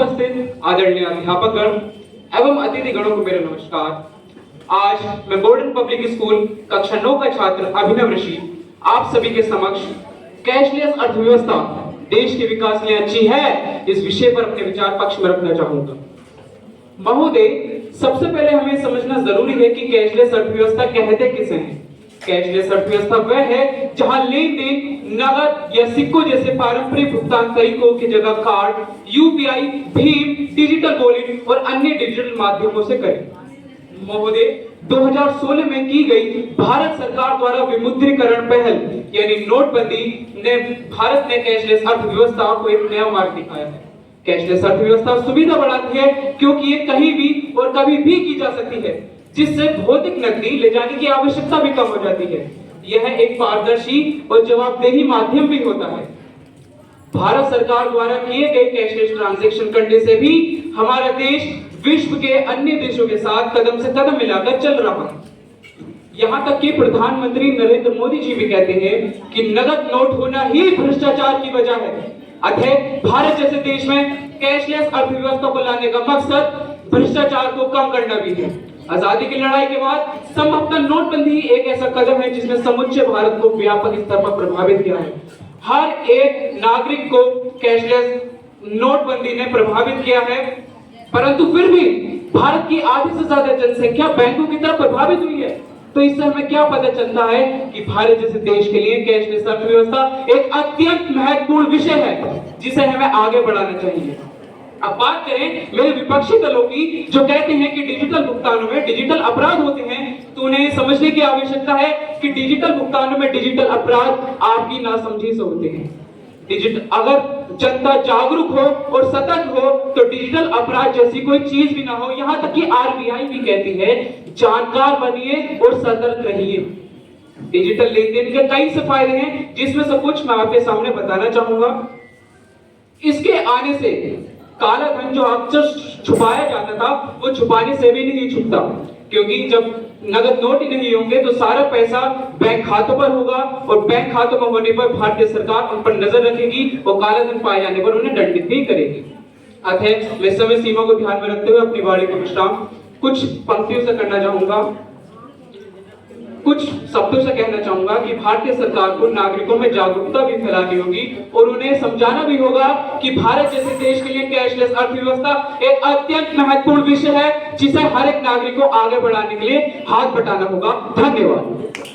उपस्थित आदरणीय अध्यापकगण एवं अतिथिगणों को मेरा नमस्कार। आज मैं बोर्डन पब्लिक स्कूल कक्षा 9 का छात्र अभिनव ऋषि आप सभी के समक्ष कैशलेस अर्थव्यवस्था देश के विकास के लिए अच्छी है इस विषय पर अपने विचार पक्ष में रखना चाहूंगा। महोदय, सबसे पहले हमें समझना जरूरी है कि कैशलेस अर्थव्यवस्था कहते किसे हैं। कैशलेस अर्थव्यवस्था वह है जहां लेन देन नगद या सिक्कों जैसे पारंपरिक भुगतान तरीकों की जगह card, UPI, Bhim, digital wallet और अन्य डिजिटल माध्यमों से करें। महोदय, 2016 में की गई भारत सरकार द्वारा विमुद्रीकरण पहल यानी नोटबंदी ने भारत में कैशलेस अर्थव्यवस्था को एक नया मार्ग दिखाया है। कैशलेस अर्थव्यवस्था सुविधा बढ़ाती है क्योंकि ये कहीं भी और कभी भी की जा सकती है, जिससे भौतिक नकदी ले जाने की आवश्यकता भी कम हो जाती है। यह एक पारदर्शी और जवाबदेही माध्यम भी होता है। भारत सरकार द्वारा किए गए कैशलेस ट्रांजैक्शन करने से भी हमारा देश विश्व के अन्य देशों के साथ कदम से कदम मिलाकर चल रहा है। यहाँ तक कि प्रधानमंत्री नरेंद्र मोदी जी भी कहते हैं कि नगद नोट होना ही भ्रष्टाचार की वजह है। अतः भारत जैसे देश में कैशलेस अर्थव्यवस्था को लाने का मकसद भ्रष्टाचार को कम करना भी है। आजादी की लड़ाई के बाद संभवतः नोटबंदी एक ऐसा कदम है जिसने समूचे भारत को व्यापक स्तर पर प्रभावित किया है। हर एक नागरिक को कैशलेस नोटबंदी ने प्रभावित किया है, परंतु फिर भी भारत की आधे से ज्यादा जनसंख्या बैंकों की तरफ प्रभावित हुई है। तो इससे हमें क्या पता चलता है कि भारत जैसे देश के लिए कैशलेस अर्थव्यवस्था एक अत्यंत महत्वपूर्ण विषय है जिसे हमें आगे बढ़ाना चाहिए। अब बात करें मेरे विपक्षी दलों की, जो कहते हैं कि डिजिटल भुगतानों में डिजिटल अपराध होते हैं, तो उन्हें समझने की आवश्यकता है कि डिजिटल भुगतानों में डिजिटल अपराध आपकी नासमझी से होते हैं। अगर जनता जागरूक हो और सतर्क हो तो डिजिटल अपराध जैसी कोई चीज भी ना हो। यहाँ तक कि आरबीआई भी कहती है जानकार बनिए और सतर्क रहिए। डिजिटल लेन देन के कई से फायदे हैं, जिसमें से कुछ मैं आपके सामने बताना चाहूंगा। इसके आने से काला धन जो अक्सर छुपाया जाता था वो छुपाने से भी नहीं छुपता, क्योंकि जब नगद नोट ही नहीं होंगे तो सारा पैसा बैंक खातों पर होगा और बैंक खातों में होने पर भारतीय सरकार उन पर नजर रखेगी और काला धन पाए जाने पर उन्हें दंडित भी करेगी। अतः मैं समय सीमा को ध्यान में रखते हुए अपनी वाणी को विश्राम कुछ पंक्तियों से करना चाहूंगा, कुछ शब्दों से कहना चाहूंगा कि भारतीय सरकार को नागरिकों में जागरूकता भी फैलानी होगी और उन्हें समझाना भी होगा कि भारत जैसे देश के लिए कैशलेस अर्थव्यवस्था एक अत्यंत महत्वपूर्ण विषय है जिसे हर एक नागरिक को आगे बढ़ाने के लिए हाथ बटाना होगा। धन्यवाद।